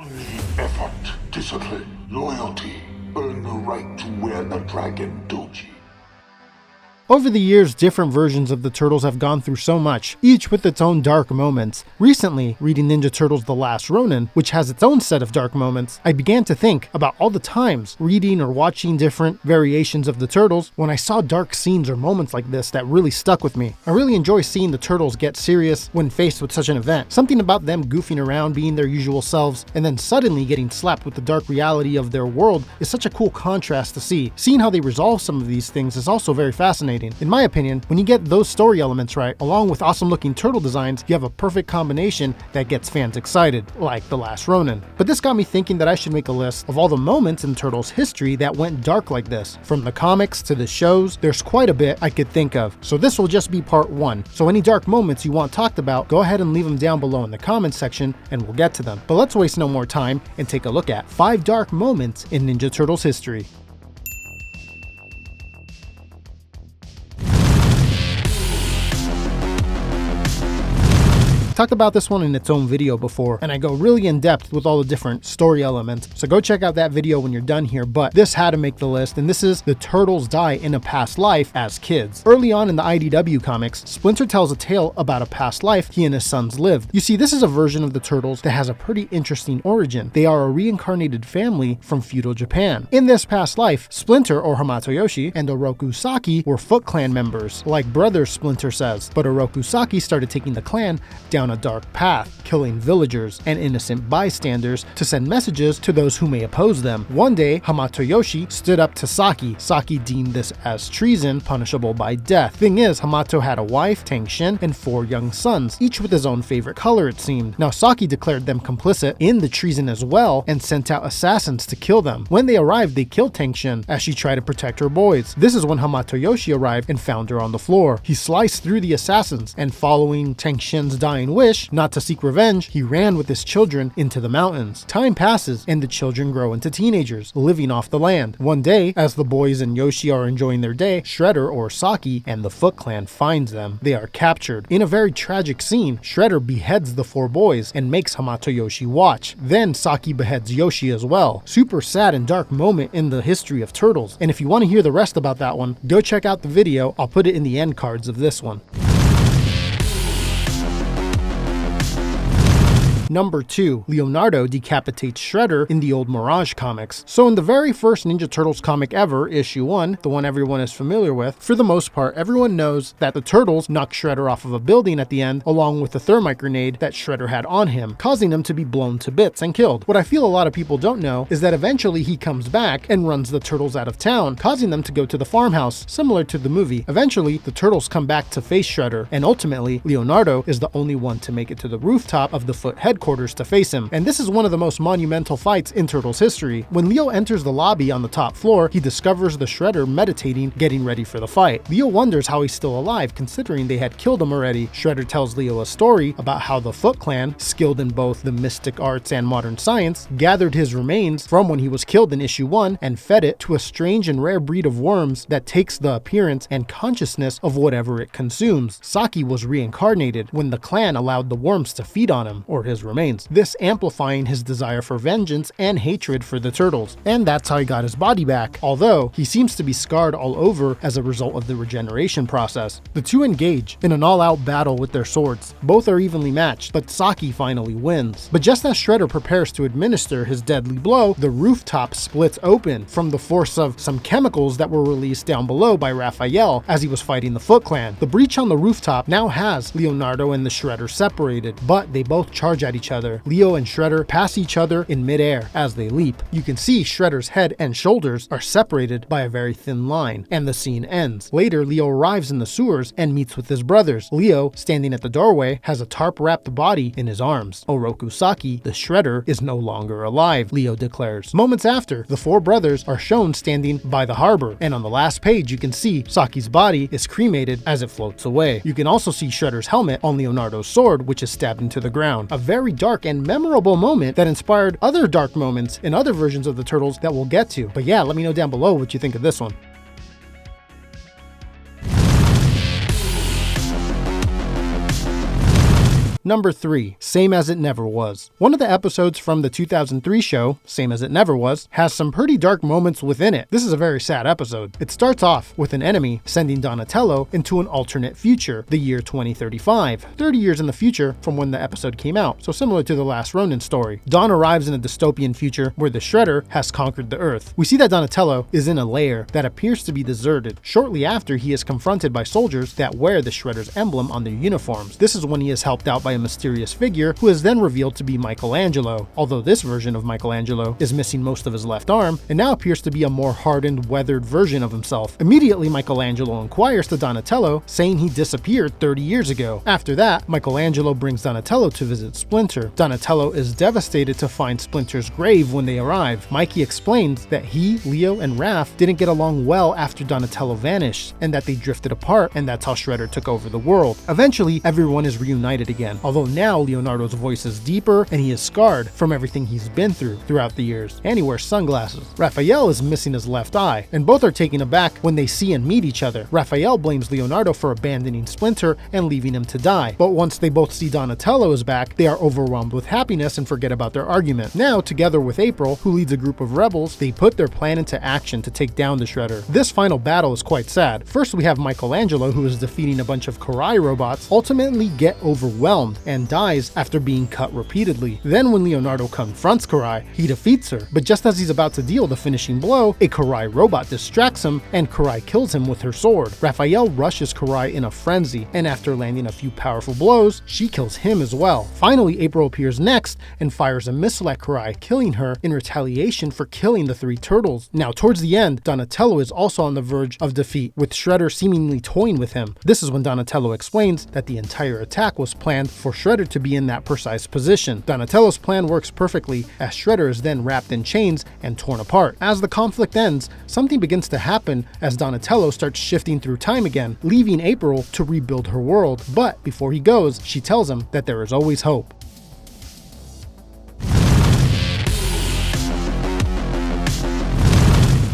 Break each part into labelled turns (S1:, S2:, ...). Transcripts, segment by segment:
S1: Only effort, discipline, loyalty earn the right to wear the dragon doji.
S2: Over the years, different versions of the Turtles have gone through so much, each with its own dark moments. Recently, reading Ninja Turtles The Last Ronin, which has its own set of dark moments, I began to think about all the times reading or watching different variations of the Turtles when I saw dark scenes or moments like this that really stuck with me. I really enjoy seeing the Turtles get serious when faced with such an event. Something about them goofing around, being their usual selves, and then suddenly getting slapped with the dark reality of their world is such a cool contrast to see. Seeing how they resolve some of these things is also very fascinating. In my opinion, when you get those story elements right, along with awesome looking turtle designs, you have a perfect combination that gets fans excited, like The Last Ronin. But this got me thinking that I should make a list of all the moments in Turtles history that went dark like this. From the comics to the shows, there's quite a bit I could think of. So this will just be part 1. So any dark moments you want talked about, go ahead and leave them down below in the comments section and we'll get to them. But let's waste no more time and take a look at 5 dark moments in Ninja Turtles history. Talked about this one in its own video before, and I go really in depth with all the different story elements, so go check out that video when you're done here, but this had to make the list, and this is the Turtles die in a past life as kids. Early on in the IDW comics, Splinter tells a tale about a past life he and his sons lived. You see, this is a version of the Turtles that has a pretty interesting origin. They are a reincarnated family from feudal Japan. In this past life, Splinter, or Hamato Yoshi, and Oroku Saki were Foot Clan members, like brothers, Splinter says, but Oroku Saki started taking the clan down a dark path, killing villagers and innocent bystanders to send messages to those who may oppose them. One day, Hamato Yoshi stood up to Saki. Saki deemed this as treason, punishable by death. Thing is, Hamato had a wife, Tangshin, and 4 young sons, each with his own favorite color, it seemed. Now, Saki declared them complicit in the treason as well and sent out assassins to kill them. When they arrived, they killed Tangshin as she tried to protect her boys. This is when Hamato Yoshi arrived and found her on the floor. He sliced through the assassins, and following Tangshin's dying wish not to seek revenge, he ran with his children into the mountains. Time passes and the children grow into teenagers, living off the land. One day, as the boys and Yoshi are enjoying their day, Shredder, or Saki, and the Foot Clan finds them. They are captured. In a very tragic scene, Shredder beheads the 4 boys and makes Hamato Yoshi watch. Then Saki beheads Yoshi as well. Super sad and dark moment in the history of Turtles. And if you want to hear the rest about that one, go check out the video. I'll put it in the end cards of this one. Number 2, Leonardo decapitates Shredder in the old Mirage comics. So in the very first Ninja Turtles comic ever, issue 1, the one everyone is familiar with, for the most part, everyone knows that the Turtles knock Shredder off of a building at the end, along with the thermite grenade that Shredder had on him, causing him to be blown to bits and killed. What I feel a lot of people don't know is that eventually he comes back and runs the Turtles out of town, causing them to go to the farmhouse, similar to the movie. Eventually, the Turtles come back to face Shredder, and ultimately, Leonardo is the only one to make it to the rooftop of the Foot headquarters to face him. And this is one of the most monumental fights in Turtles history. When Leo enters the lobby on the top floor, he discovers the Shredder meditating, getting ready for the fight. Leo wonders how he's still alive, considering they had killed him already. Shredder tells Leo a story about how the Foot Clan, skilled in both the mystic arts and modern science, gathered his remains from when he was killed in issue 1 and fed it to a strange and rare breed of worms that takes the appearance and consciousness of whatever it consumes. Saki was reincarnated when the clan allowed the worms to feed on him, or his remains, this amplifying his desire for vengeance and hatred for the Turtles. And that's how he got his body back, although he seems to be scarred all over as a result of the regeneration process. The two engage in an all-out battle with their swords. Both are evenly matched, but Saki finally wins. But just as Shredder prepares to administer his deadly blow, the rooftop splits open from the force of some chemicals that were released down below by Raphael as he was fighting the Foot Clan. The breach on the rooftop now has Leonardo and the Shredder separated, but they both charge at each other. Leo and Shredder pass each other in midair as they leap. You can see Shredder's head and shoulders are separated by a very thin line, and the scene ends. Later, Leo arrives in the sewers and meets with his brothers. Leo, standing at the doorway, has a tarp-wrapped body in his arms. Oroku Saki, the Shredder, is no longer alive, Leo declares. Moments after, the 4 brothers are shown standing by the harbor, and on the last page you can see Saki's body is cremated as it floats away. You can also see Shredder's helmet on Leonardo's sword, which is stabbed into the ground. A very dark and memorable moment that inspired other dark moments in other versions of the Turtles that we'll get to. But yeah, let me know down below what you think of this one. Number 3, Same As It Never Was. One of the episodes from the 2003 show, Same As It Never Was, has some pretty dark moments within it. This is a very sad episode. It starts off with an enemy sending Donatello into an alternate future, the year 2035, 30 years in the future from when the episode came out, so similar to the last Ronin story. Don arrives in a dystopian future where the Shredder has conquered the Earth. We see that Donatello is in a lair that appears to be deserted. Shortly after, he is confronted by soldiers that wear the Shredder's emblem on their uniforms. This is when he is helped out by a mysterious figure who is then revealed to be Michelangelo, although this version of Michelangelo is missing most of his left arm and now appears to be a more hardened, weathered version of himself. Immediately, Michelangelo inquires to Donatello, saying he disappeared 30 years ago. After that, Michelangelo brings Donatello to visit Splinter. Donatello is devastated to find Splinter's grave when they arrive. Mikey explains that he, Leo, and Raph didn't get along well after Donatello vanished, and that they drifted apart, and that's how Shredder took over the world. Eventually, everyone is reunited again, although now Leonardo's voice is deeper and he is scarred from everything he's been throughout the years, and he wears sunglasses. Raphael is missing his left eye, and both are taken aback when they see and meet each other. Raphael blames Leonardo for abandoning Splinter and leaving him to die, but once they both see Donatello is back, they are overwhelmed with happiness and forget about their argument. Now, together with April, who leads a group of rebels, they put their plan into action to take down the Shredder. This final battle is quite sad. First, we have Michelangelo, who is defeating a bunch of Karai robots, ultimately get overwhelmed and dies after being cut repeatedly. Then when Leonardo confronts Karai, he defeats her, but just as he's about to deal the finishing blow, a Karai robot distracts him and Karai kills him with her sword. Raphael rushes Karai in a frenzy, and after landing a few powerful blows, she kills him as well. Finally, April appears next and fires a missile at Karai, killing her in retaliation for killing the 3 turtles. Now, towards the end, Donatello is also on the verge of defeat, with Shredder seemingly toying with him. This is when Donatello explains that the entire attack was planned for Shredder to be in that precise position. Donatello's plan works perfectly, as Shredder is then wrapped in chains and torn apart. As the conflict ends, something begins to happen as Donatello starts shifting through time again, leaving April to rebuild her world. But before he goes, she tells him that there is always hope.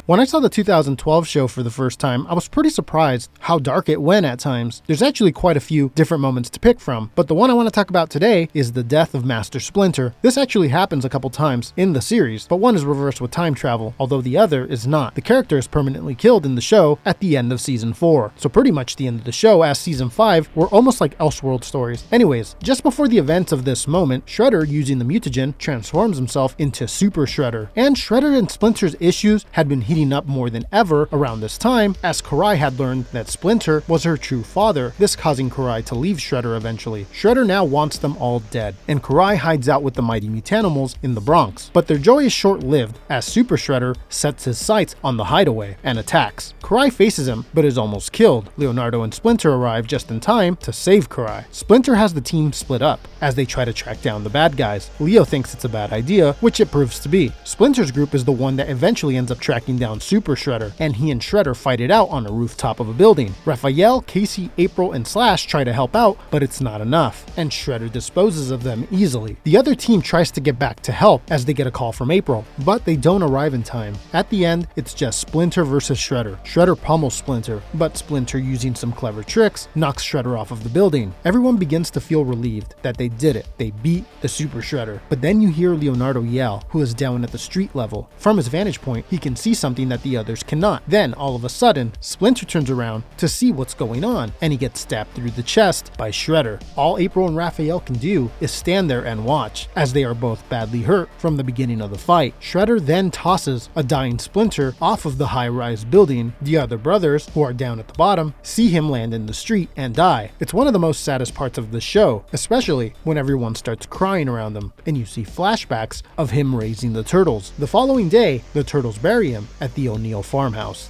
S2: When I saw the 2012 show for the first time, I was pretty surprised how dark it went at times. There's actually quite a few different moments to pick from, but the one I want to talk about today is the death of Master Splinter. This actually happens a couple times in the series, but one is reversed with time travel, although the other is not. The character is permanently killed in the show at the end of Season 4, so pretty much the end of the show, as Season 5 were almost like Elseworld stories. Anyways, just before the events of this moment, Shredder, using the mutagen, transforms himself into Super Shredder, and Shredder and Splinter's issues had been heating up more than ever around this time, as Karai had learned that Splinter was her true father, this causing Karai to leave Shredder eventually. Shredder now wants them all dead, and Karai hides out with the mighty Mutanimals in the Bronx. But their joy is short-lived, as Super Shredder sets his sights on the hideaway and attacks. Karai faces him, but is almost killed. Leonardo and Splinter arrive just in time to save Karai. Splinter has the team split up, as they try to track down the bad guys. Leo thinks it's a bad idea, which it proves to be. Splinter's group is the one that eventually ends up tracking down Super Shredder, and he and Shredder fight it out on a rooftop of a building. Raphael, Casey, April, and Slash try to help out, but it's not enough, and Shredder disposes of them easily. The other team tries to get back to help as they get a call from April, but they don't arrive in time. At the end, it's just Splinter versus Shredder. Shredder pummels Splinter, but Splinter, using some clever tricks, knocks Shredder off of the building. Everyone begins to feel relieved that they did it. They beat the Super Shredder. But then you hear Leonardo yell, who is down at the street level. From his vantage point, he can see something that the others cannot. Then, all of a sudden, Splinter turns around to see what's going on, and he gets stabbed through the chest by Shredder. All April and Raphael can do is stand there and watch, as they are both badly hurt from the beginning of the fight. Shredder then tosses a dying Splinter off of the high-rise building. The other brothers, who are down at the bottom, see him land in the street and die. It's one of the most saddest parts of the show, especially when everyone starts crying around them, and you see flashbacks of him raising the turtles. The following day, the turtles bury him at the O'Neill farmhouse.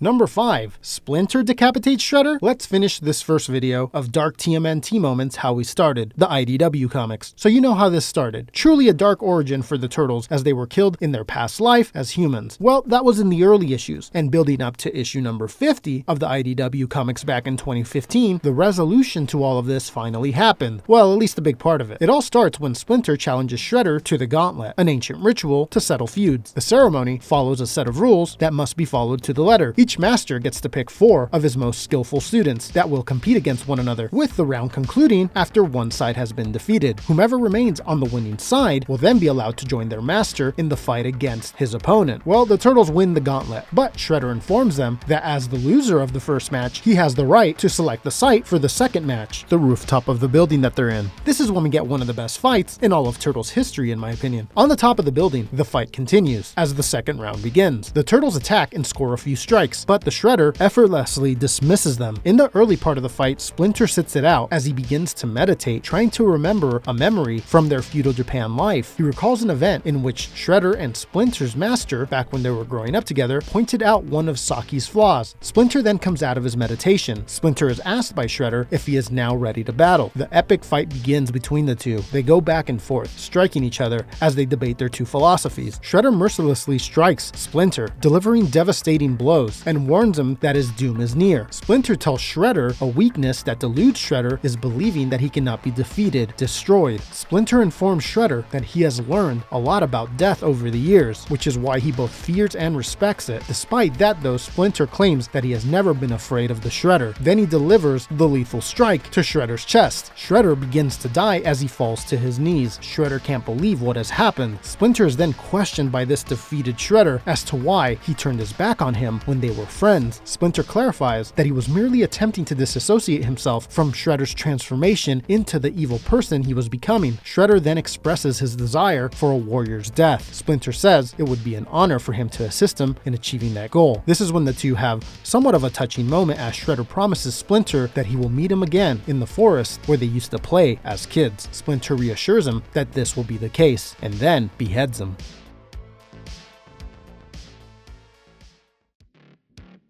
S2: Number 5. Splinter decapitates Shredder? Let's finish this first video of dark TMNT moments how we started, the IDW comics. So you know how this started. Truly a dark origin for the Turtles, as they were killed in their past life as humans. Well, that was in the early issues, and building up to issue number 50 of the IDW comics back in 2015, the resolution to all of this finally happened. Well, at least a big part of it. It all starts when Splinter challenges Shredder to the Gauntlet, an ancient ritual to settle feuds. The ceremony follows a set of rules that must be followed to the letter. Each Each master gets to pick 4 of his most skillful students that will compete against one another, with the round concluding after one side has been defeated. Whomever remains on the winning side will then be allowed to join their master in the fight against his opponent. Well, the turtles win the gauntlet, but Shredder informs them that as the loser of the first match, he has the right to select the site for the second match, the rooftop of the building that they're in. This is when we get one of the best fights in all of Turtles history, in my opinion. On the top of the building, the fight continues as the second round begins. The turtles attack and score a few strikes, but the Shredder effortlessly dismisses them. In the early part of the fight, Splinter sits it out as he begins to meditate, trying to remember a memory from their feudal Japan life. He recalls an event in which Shredder and Splinter's master, back when they were growing up together, pointed out one of Saki's flaws. Splinter then comes out of his meditation. Splinter is asked by Shredder if he is now ready to battle. The epic fight begins between the two. They go back and forth, striking each other as they debate their two philosophies. Shredder mercilessly strikes Splinter, delivering devastating blows, and warns him that his doom is near. Splinter tells Shredder a weakness that deludes Shredder is believing that he cannot be defeated, destroyed. Splinter informs Shredder that he has learned a lot about death over the years, which is why he both fears and respects it. Despite that though, Splinter claims that he has never been afraid of the Shredder. Then he delivers the lethal strike to Shredder's chest. Shredder begins to die as he falls to his knees. Shredder can't believe what has happened. Splinter is then questioned by this defeated Shredder as to why he turned his back on him when they were friends. Splinter clarifies that he was merely attempting to disassociate himself from Shredder's transformation into the evil person he was becoming. Shredder then expresses his desire for a warrior's death. Splinter says it would be an honor for him to assist him in achieving that goal. This is when the two have somewhat of a touching moment as Shredder promises Splinter that he will meet him again in the forest where they used to play as kids. Splinter reassures him that this will be the case and then beheads him.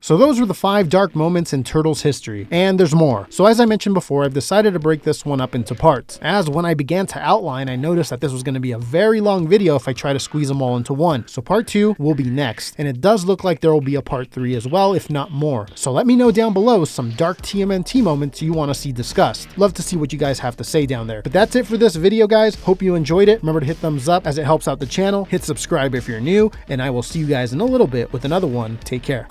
S2: So those were the 5 dark moments in Turtles history, and there's more. So as I mentioned before, I've decided to break this one up into parts, as when I began to outline, I noticed that this was going to be a very long video if I try to squeeze them all into one. So part 2 will be next, and it does look like there will be a part 3 as well, if not more. So let me know down below some dark TMNT moments you want to see discussed. Love to see what you guys have to say down there. But that's it for this video, guys. Hope you enjoyed it. Remember to hit thumbs up as it helps out the channel. Hit subscribe if you're new, and I will see you guys in a little bit with another one. Take care.